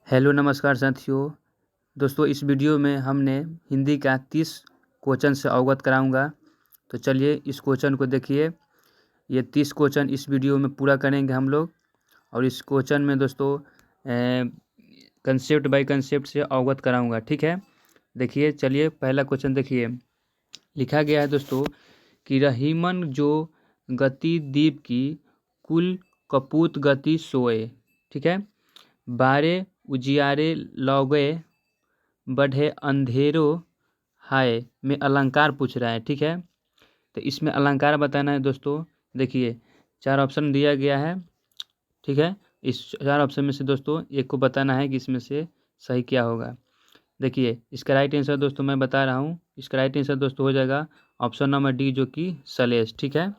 Hello नमस्कार साथियों। दोस्तों इस वीडियो में हमने हिंदी का 30 क्वेश्चन से अवगत कराऊंगा। तो चलिए इस क्वेश्चन को देखिए। ये 30 क्वेश्चन इस वीडियो में पूरा करेंगे हम लोग। और इस क्वेश्चन में दोस्तों कंसेप्ट बाय कंसेप्ट से अवगत कराऊंगा, ठीक है। देखिए चलिए पहला क्वेश्चन देखिए। लिखा गया है दोस्तों कि रहीमन जो गति दीप की कुल कपूत गति सोए, ठीक है। बारे उजियारे लौगे बढ़े अंधेरो हाय में अलंकार पूछ रहा है, ठीक है। तो इसमें अलंकार बताना है दोस्तों। देखिए 4 ऑप्शन दिया गया है, ठीक है। इस 4 ऑप्शन में से दोस्तों एक को बताना है कि इसमें से सही क्या होगा। देखिए इसका राइट आंसर दोस्तों मैं बता रहा हूँ। इसका राइट आंसर दोस्तों हो जाएगा ऑप्शन नंबर डी, जो कि सलेश, ठीक है।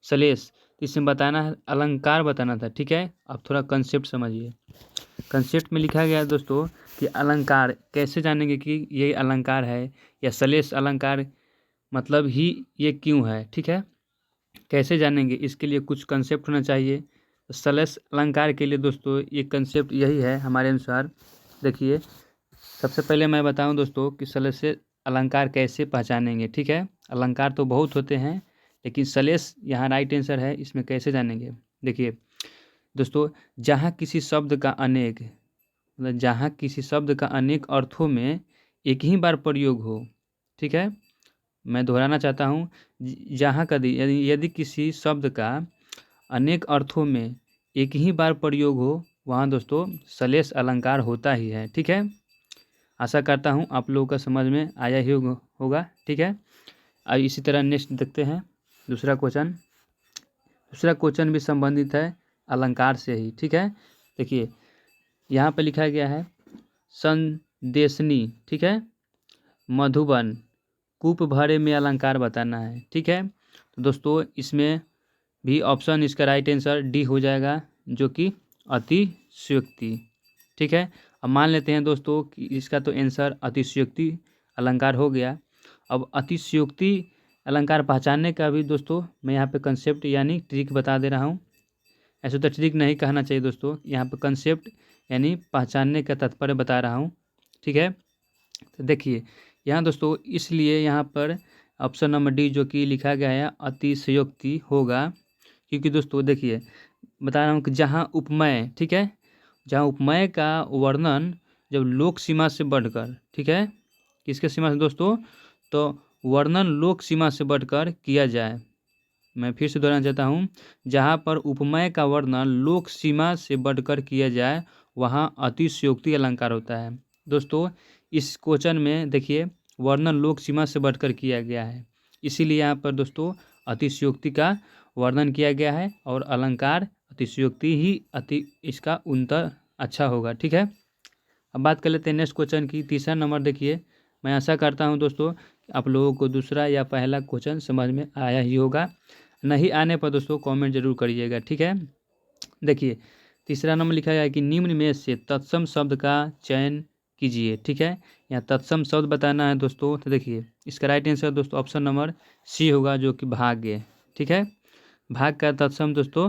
सलेश। इसमें बताना है, अलंकार बताना था, ठीक है। अब थोड़ा कंसेप्ट समझिए। कंसेप्ट में लिखा गया है दोस्तों कि अलंकार कैसे जानेंगे कि ये अलंकार है या सलेश अलंकार मतलब ही ये क्यों है, ठीक है। कैसे जानेंगे, इसके लिए कुछ कंसेप्ट होना चाहिए। तो सलेश अलंकार के लिए दोस्तों ये कंसेप्ट यही है हमारे अनुसार। देखिए सबसे पहले मैं बताऊं दोस्तों कि सलेश अलंकार कैसे पहचानेंगे, ठीक है। अलंकार तो बहुत होते हैं लेकिन सलेश यहाँ राइट आंसर है। इसमें कैसे जानेंगे, देखिए दोस्तों, जहाँ किसी शब्द का अनेक मतलब जहाँ किसी शब्द का अनेक अर्थों में एक ही बार प्रयोग हो, ठीक है। मैं दोहराना चाहता हूँ, जहाँ कभी यदि किसी शब्द का अनेक अर्थों में एक ही बार प्रयोग हो, वहाँ दोस्तों सलेश अलंकार होता ही है, ठीक है। आशा करता हूँ आप लोगों का समझ में आया ही होगा, ठीक है। अब इसी तरह नेक्स्ट देखते हैं दूसरा क्वेश्चन। दूसरा क्वेश्चन भी संबंधित है अलंकार से ही, ठीक है। देखिए यहाँ पर लिखा गया है संदेशनी, ठीक है, मधुबन कूप भरे में अलंकार बताना है, ठीक है। तो दोस्तों इसमें भी ऑप्शन इसका राइट आंसर डी हो जाएगा, जो कि अतिशयोक्ति, ठीक है। अब मान लेते हैं दोस्तों कि इसका तो आंसर अतिशयोक्ति अलंकार हो गया। अब अतिशयोक्ति अलंकार पहचानने का भी दोस्तों मैं यहाँ पे कंसेप्ट यानी ट्रिक बता दे रहा हूँ। ऐसे तो ट्रिक नहीं कहना चाहिए दोस्तों, यहाँ पे कंसेप्ट यानी पहचानने का तात्पर्य बता रहा हूँ, ठीक है। तो देखिए यहाँ दोस्तों इसलिए यहाँ पर ऑप्शन नंबर डी जो कि लिखा गया है अतिशयोक्ति होगा, क्योंकि दोस्तों देखिए बता रहा हूँ कि जहाँ उपमेय, ठीक है, जहाँ उपमेय का वर्णन जब लोक सीमा से बढ़कर, ठीक है, किसके सीमा से दोस्तों, तो वर्णन लोक सीमा से बढ़कर किया जाए। मैं फिर से दोहराना चाहता हूँ, जहाँ पर उपमेय का वर्णन लोक सीमा से बढ़कर किया जाए वहाँ अतिशयोक्ति अलंकार होता है। दोस्तों इस क्वेश्चन में देखिए वर्णन लोक सीमा से बढ़कर किया गया है, इसीलिए यहाँ पर दोस्तों अतिशयोक्ति का वर्णन किया गया है और अलंकार अतिशयोक्ति ही इसका उत्तर अच्छा होगा, ठीक है। अब बात कर लेते हैं नेक्स्ट क्वेश्चन की। तीसरा नंबर देखिए, मैं आशा करता हूं दोस्तों आप लोगों को दूसरा या पहला क्वेश्चन समझ में आया ही होगा। नहीं आने पर दोस्तों कमेंट जरूर करिएगा, ठीक है। देखिए तीसरा नंबर लिखा गया है कि निम्न में से तत्सम शब्द का चयन कीजिए, ठीक है। यहाँ तत्सम शब्द बताना है दोस्तों। तो देखिए इसका राइट आंसर दोस्तों ऑप्शन नंबर सी होगा, जो कि भाग्य, ठीक है। भाग का तत्सम दोस्तों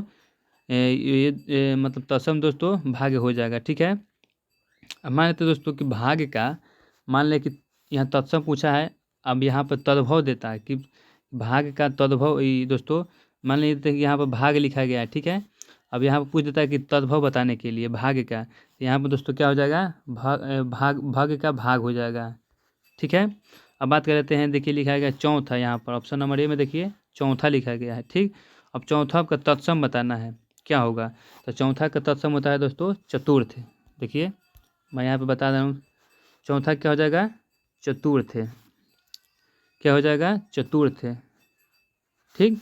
मतलब तत्सम दोस्तों भाग्य हो जाएगा, ठीक है। अब मान लेते दोस्तों कि भाग्य का, मान लें कि यहाँ तत्सम पूछा है, अब यहाँ पर तद्भव देता है कि भाग्य का तद्भव दोस्तों मान लेते हैं कि यहाँ पर भाग लिखा गया है, ठीक है। अब यहाँ पर पूछ देता है कि तद्भव बताने के लिए भाग्य का, तो यहाँ पर दोस्तों क्या हो जाएगा, भाग्य का भाग हो जाएगा, ठीक है। अब बात कर लेते हैं, देखिए लिखा गया चौथा, यहाँ पर ऑप्शन नंबर ए में देखिए चौथा लिखा गया है, ठीक। अब चौथा का तत्सम बताना है क्या होगा। तो चौथा का तत्सम होता है दोस्तों चतुर्थ। देखिए मैं यहाँ पे बता रहा हूँ, चौथा क्या हो जाएगा, चतुर्थ, क्या हो जाएगा, चतुर्थ, ठीक।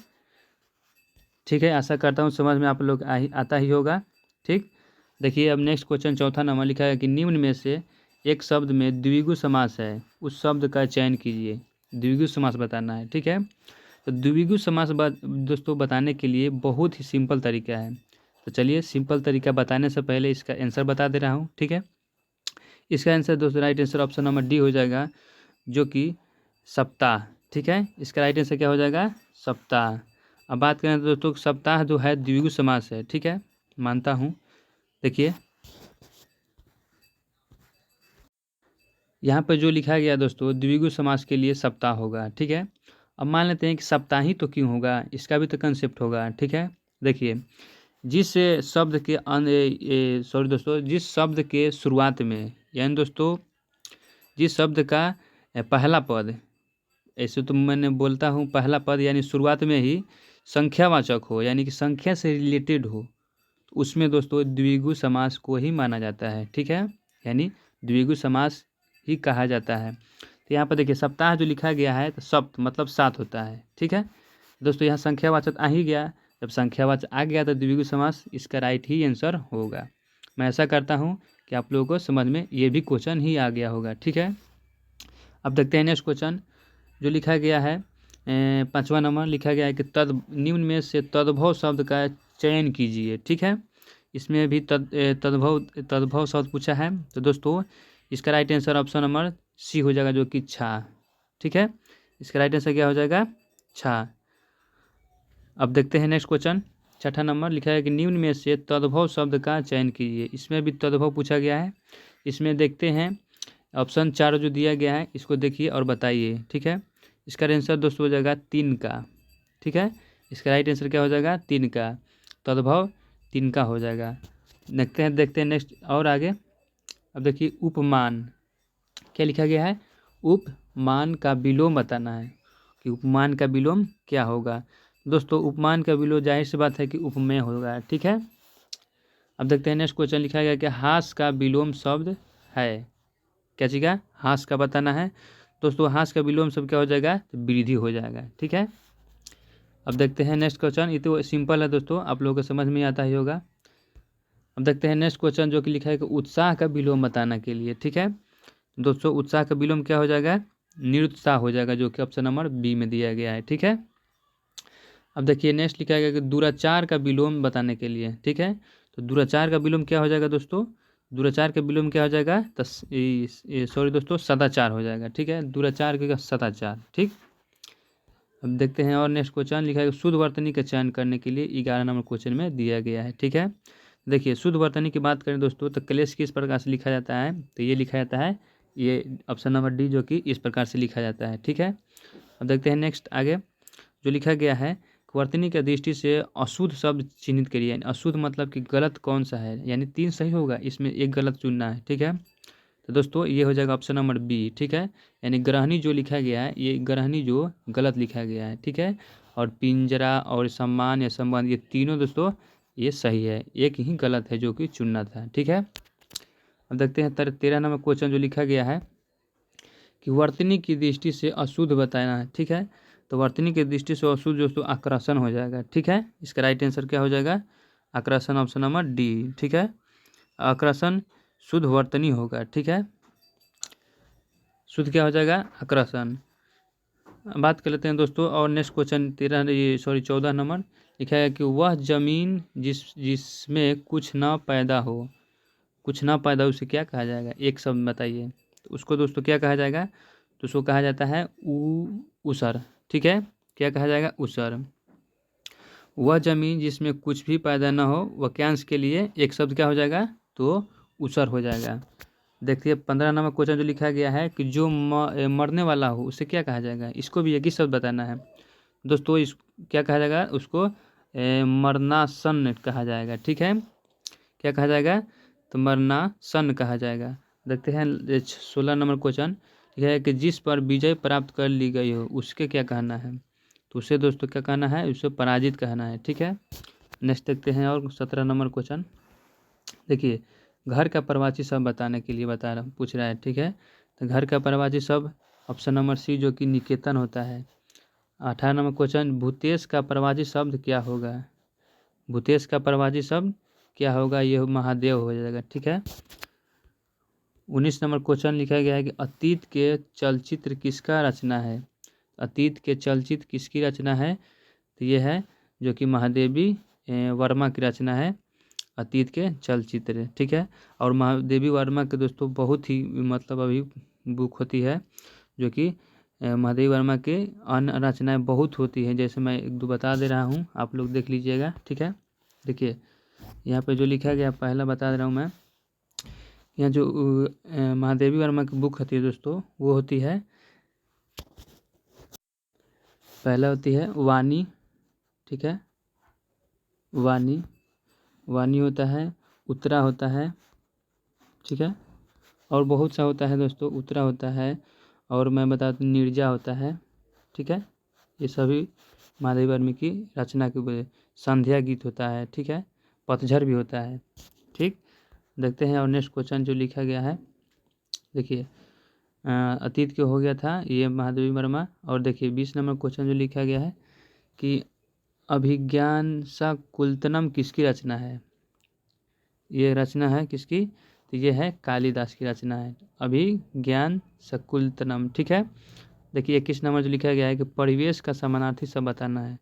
ठीक है, आशा करता हूँ समझ में आप लोग आता ही होगा, ठीक। देखिए अब नेक्स्ट क्वेश्चन चौथा नंबर लिखा है कि निम्न में से एक शब्द में द्विगु समास है, उस शब्द का चयन कीजिए। द्विगु समास बताना है, ठीक है। तो द्विगु समास दोस्तों बताने के लिए बहुत ही सिंपल तरीका है। तो चलिए सिंपल तरीका बताने से पहले इसका आंसर बता दे रहा हूँ, ठीक है। इसका आंसर दोस्तों right answer option number D हो जाएगा, जो कि सप्ताह, ठीक है। इसका राइट आंसर क्या हो जाएगा, सप्ताह। अब बात करें तो दोस्तों सप्ताह जो है द्विगु समास है, ठीक है, मानता हूँ। देखिए यहाँ पे जो लिखा गया दोस्तों द्विगु समास के लिए सप्ताह होगा, ठीक है। अब मान लेते हैं कि सप्ताही तो क्यों होगा, इसका भी तो कंसेप्ट होगा, ठीक है। देखिए जिस शब्द के सॉरी दोस्तों, जिस शब्द के शुरुआत में यानी दोस्तों जिस शब्द का पहला पद, ऐसे तो मैंने बोलता हूँ पहला पद यानी शुरुआत में ही संख्यावाचक हो यानी कि संख्या से रिलेटेड हो, तो उसमें दोस्तों द्विगु समास को ही माना जाता है, ठीक है। यानी द्विगु समास ही कहा जाता है। तो यहाँ पर देखिए सप्ताह जो लिखा गया है तो सप्त मतलब 7 होता है, ठीक है दोस्तों। यहाँ संख्यावाचक आ ही गया, जब संख्यावाचक आ गया तो द्विगु समास इसका राइट ही आंसर होगा। मैं ऐसा करता हूँ कि आप लोगों को समझ में ये भी क्वेश्चन ही आ गया होगा, ठीक है। अब देखते हैं नेक्स्ट क्वेश्चन जो लिखा गया है 5वां नंबर लिखा गया है कि निम्न में से तद्भव शब्द का चयन कीजिए, ठीक है। इसमें भी तद्भव शब्द पूछा है, तो दोस्तों इसका right answer option number C हो जाएगा, जो कि छा, ठीक है। इसका राइट आंसर क्या हो जाएगा, छा। अब देखते हैं नेक्स्ट क्वेश्चन 6ठा नंबर लिखा है कि निम्न में से तद्भव शब्द का चयन कीजिए। इसमें भी तद्भव पूछा गया है। इसमें देखते हैं ऑप्शन 4 जो दिया गया है इसको देखिए और बताइए, ठीक है। इसका आंसर दोस्तों हो जाएगा 3 का, ठीक है। इसका राइट आंसर क्या हो जाएगा, 3 का, तद्भव 3 का हो जाएगा। देखते हैं नेक्स्ट और आगे। अब देखिए उपमान क्या लिखा गया है, उपमान का विलोम बताना है कि उपमान का विलोम क्या होगा। दोस्तों उपमान का विलोम जाहिर सी बात है कि उपमेय होगा, ठीक है। अब देखते हैं नेक्स्ट क्वेश्चन लिखा गया कि हास का विलोम शब्द है, क्या चीज़ का, हास का बताना है। दोस्तों हास का विलोम शब्द क्या हो जाएगा, तो वृद्धि हो जाएगा, ठीक है। अब देखते हैं नेक्स्ट क्वेश्चन, ये तो सिंपल है दोस्तों, आप लोगों को समझ में आता ही होगा। अब देखते हैं नेक्स्ट क्वेश्चन जो कि लिखा है कि उत्साह का विलोम बताने के लिए, ठीक है। दोस्तों उत्साह का विलोम क्या हो जाएगा, निरुत्साह हो जाएगा, जो कि ऑप्शन नंबर बी में दिया गया है, ठीक है। अब देखिए नेक्स्ट लिखा गया कि दुराचार का विलोम बताने के लिए, ठीक है। तो दुराचार का विलोम क्या हो जाएगा दोस्तों, दुराचार का विलोम क्या हो जाएगा, सॉरी दोस्तों सदाचार हो जाएगा, ठीक है। दुराचार का सदाचार, ठीक। अब देखते हैं और नेक्स्ट क्वेश्चन लिखा है शुद्ध वर्तनी का चयन करने के लिए 11 नंबर क्वेश्चन में दिया गया है, ठीक है। देखिए शुद्ध वर्तनी की बात करें दोस्तों तो क्लेश किस प्रकार से लिखा जाता है, तो ये लिखा जाता है, ये ऑप्शन नंबर डी जो कि इस प्रकार से लिखा जाता है, ठीक है। अब देखते हैं नेक्स्ट आगे जो लिखा गया है वर्तनी की दृष्टि से अशुद्ध शब्द चिन्हित करिए। यानी अशुद्ध मतलब कि गलत कौन सा है, यानी 3 सही होगा, इसमें एक गलत चुनना है, ठीक है। तो दोस्तों ये हो जाएगा ऑप्शन नंबर बी, ठीक है। यानी ग्रहणी जो लिखा गया है ये ग्रहणी जो गलत लिखा गया है, ठीक है। और पिंजरा और सम्मान या संबंध ये तीनों दोस्तों ये सही है, एक ही गलत है जो कि चुनना था, ठीक है। अब देखते हैं 13 नंबर क्वेश्चन जो लिखा गया है कि वर्तनी की दृष्टि से अशुद्ध बताना है, ठीक है। तो वर्तनी की दृष्टि से अशुद्ध दोस्तों आकर्षण हो जाएगा, ठीक है। इसका राइट आंसर क्या हो जाएगा, आकर्षण ऑप्शन नंबर डी, ठीक है। आकर्षण शुद्ध वर्तनी होगा, ठीक है। शुद्ध क्या हो जाएगा, आकर्षण। बात कर लेते हैं दोस्तों और नेक्स्ट क्वेश्चन 14 नंबर लिखा है कि वह जमीन जिसमें कुछ ना पैदा हो, कुछ ना पैदा हो उसे क्या कहा जाएगा, एक शब्द बताइए। तो उसको दोस्तों क्या कहा जाएगा, तो उसको कहा जाता है उसर, ठीक है। क्या कहा जाएगा, उसर। वह जमीन जिसमें कुछ भी पैदा ना हो वाक्यांश के लिए एक शब्द क्या हो जाएगा, तो उसर हो जाएगा। देखिए 15 नंबर क्वेश्चन जो लिखा गया है कि जो मरने वाला हो उसे क्या कहा जाएगा, इसको भी एक ही शब्द बताना है दोस्तों। इस क्या कहा जाएगा, उसको मरणासन कहा जाएगा, ठीक है। क्या कहा जाएगा, तो मरणासन कहा जाएगा। देखते हैं 16 नंबर क्वेश्चन लिखा है कि जिस पर विजय प्राप्त कर ली गई हो उसके क्या कहना है, तो उसे दोस्तों क्या कहना है, उसे पराजित कहना है, ठीक है। नेक्स्ट देखते हैं और 17 नंबर क्वेश्चन देखिए घर का प्रवाची शब्द बताने के लिए पूछ रहा है, ठीक है। तो घर का प्रवाची शब्द ऑप्शन नंबर सी जो कि निकेतन होता है। 18 नंबर क्वेश्चन भूतेश का प्रवाची शब्द क्या होगा, भूतेश का प्रवाची शब्द क्या होगा, ये महादेव हो जाएगा, ठीक है। 19 नंबर क्वेश्चन लिखा गया है कि अतीत के चलचित्र किसका रचना है, अतीत के चलचित्र किसकी रचना है, तो ये है जो कि महादेवी वर्मा की रचना है, अतीत के चलचित्र, ठीक है। और महादेवी वर्मा के दोस्तों बहुत ही मतलब अभी बुक होती है जो कि महादेवी वर्मा के अन्य रचनाएं बहुत होती है, जैसे मैं एक दो बता दे रहा हूँ, आप लोग देख लीजिएगा, ठीक है। देखिए यहाँ पे जो लिखा गया पहला बता दे रहा हूँ मैं यहाँ जो महादेवी वर्मा की बुक होती है दोस्तों, वो होती है, पहला होती है वाणी, ठीक है, वाणी, वाणी होता है, उत्तरा होता है, ठीक है, और बहुत सा होता है दोस्तों, उत्तरा होता है, और मैं बता दूँ नीरजा होता है, ठीक है। ये सभी महादेवी वर्मा की रचना के संध्या गीत होता है, ठीक है, पतझड़ भी होता है, ठीक। देखते हैं और नेक्स्ट क्वेश्चन जो लिखा गया है, देखिए अतीत के हो गया था ये महादेवी वर्मा, और देखिए 20 नंबर क्वेश्चन जो लिखा गया है कि अभिज्ञान शाकुंतलम किसकी रचना है। ये रचना है किसकी, तो ये है कालिदास की रचना है, अभिज्ञान शाकुंतलम, ठीक है। देखिए 21 नंबर जो लिखा गया है कि परिवेश का समानार्थी शब्द बताना है,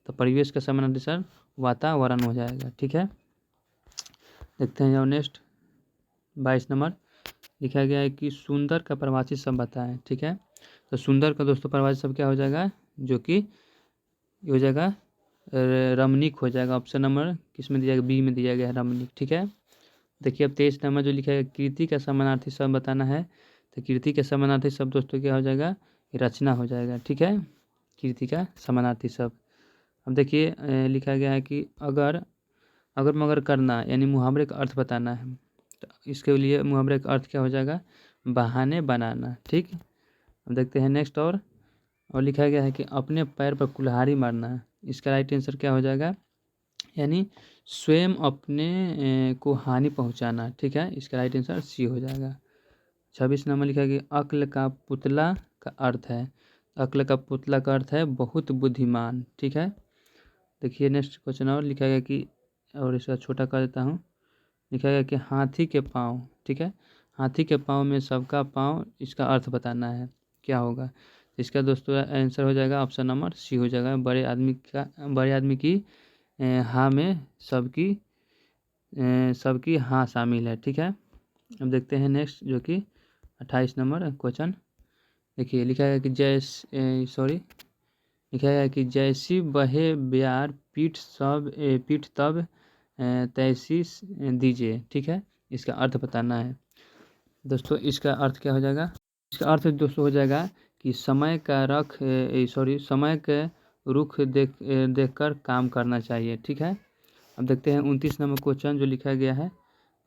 तो परिवेश का समानार्थी शब्द वातावरण हो जाएगा, ठीक है। देखते हैं और नेक्स्ट 22 नंबर लिखा गया है कि सुंदर का परिभाषित शब्द बताएं, ठीक है। तो सुंदर का दोस्तों परिभाषित शब्द क्या हो जाएगा, जो कि हो जाएगा रमणीक हो जाएगा। ऑप्शन नंबर किस में दिया गया, बी में दिया गया है रमणीक, ठीक है। देखिए अब 23 नंबर जो लिखा है कीर्ति का समानार्थी शब्द बताना है, तो कीर्ति का समानार्थी शब्द दोस्तों क्या हो जाएगा, रचना हो जाएगा, ठीक है, कीर्ति का समानार्थी शब्द। अब देखिए लिखा गया है कि अगर मगर करना यानी मुहावरे का अर्थ बताना है, तो इसके लिए मुहावरे का अर्थ क्या हो जाएगा, बहाने बनाना, ठीक। अब देखते हैं नेक्स्ट, और लिखा गया है कि अपने पैर पर कुल्हाड़ी मारना है, इसका राइट आंसर क्या हो जाएगा, यानी स्वयं अपने को हानि पहुंचाना, ठीक है, इसका राइट आंसर सी हो जाएगा। 26 नंबर लिखा है कि अक्ल का पुतला का अर्थ है, अक्ल का पुतला का अर्थ है बहुत बुद्धिमान, ठीक है। देखिए नेक्स्ट क्वेश्चन और लिखा गया कि, और इसका छोटा कर देता हूँ, लिखा गया कि हाथी के पाँव, ठीक है, हाथी के पाँव में सबका पाँव, इसका अर्थ बताना है क्या होगा। इसका दोस्तों आंसर हो जाएगा ऑप्शन नंबर सी हो जाएगा, बड़े आदमी की हाँ में सबकी हाँ शामिल है, ठीक है। अब देखते हैं नेक्स्ट जो कि 28 नंबर क्वेश्चन, देखिए लिखा है कि लिखा है कि जैसी बहे ब्यार पीठ तब तैसी दीजिए, ठीक है, इसका अर्थ बताना है दोस्तों। इसका अर्थ क्या हो जाएगा, इसका अर्थ दोस्तों हो जाएगा कि समय के रुख देखकर काम करना चाहिए, ठीक है। अब देखते हैं 29 नंबर क्वेश्चन जो लिखा गया है,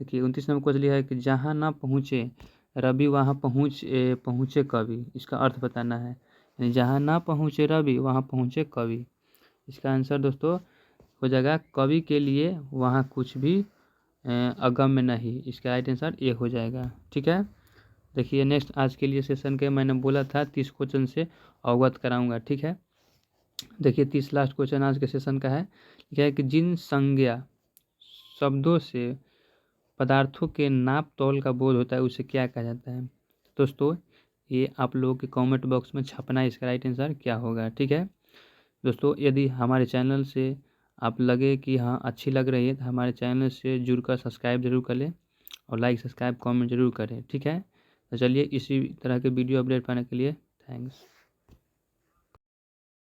देखिए 29 नंबर क्वेश्चन लिखा है कि जहाँ ना पहुँचे रवि वहाँ पहुँचे कवि, इसका अर्थ बताना है, यानी जहाँ ना पहुँचे रवि वहाँ पहुँचे कवि। इसका आंसर दोस्तों हो जाएगा कवि के लिए वहाँ कुछ भी अगम्य नहीं, इसका राइट आंसर ए हो जाएगा, ठीक है। देखिए नेक्स्ट आज के लिए सेशन के मैंने बोला था 30 क्वेश्चन से अवगत कराऊंगा, ठीक है। देखिए 30 लास्ट क्वेश्चन आज के सेशन का है, क्या है कि जिन संज्ञा शब्दों से पदार्थों के नाप तौल का बोध होता है उसे क्या कहा जाता है। दोस्तों ये आप लोगों के कमेंट बॉक्स में छपना है, इसका राइट आंसर क्या होगा, ठीक है। दोस्तों यदि हमारे चैनल से आप लगे कि हाँ अच्छी लग रही है तो हमारे चैनल से जुड़कर सब्सक्राइब जरूर कर लें और लाइक सब्सक्राइब कमेंट जरूर करें, ठीक है। तो चलिए इसी तरह के वीडियो अपडेट पाने के लिए थैंक्स।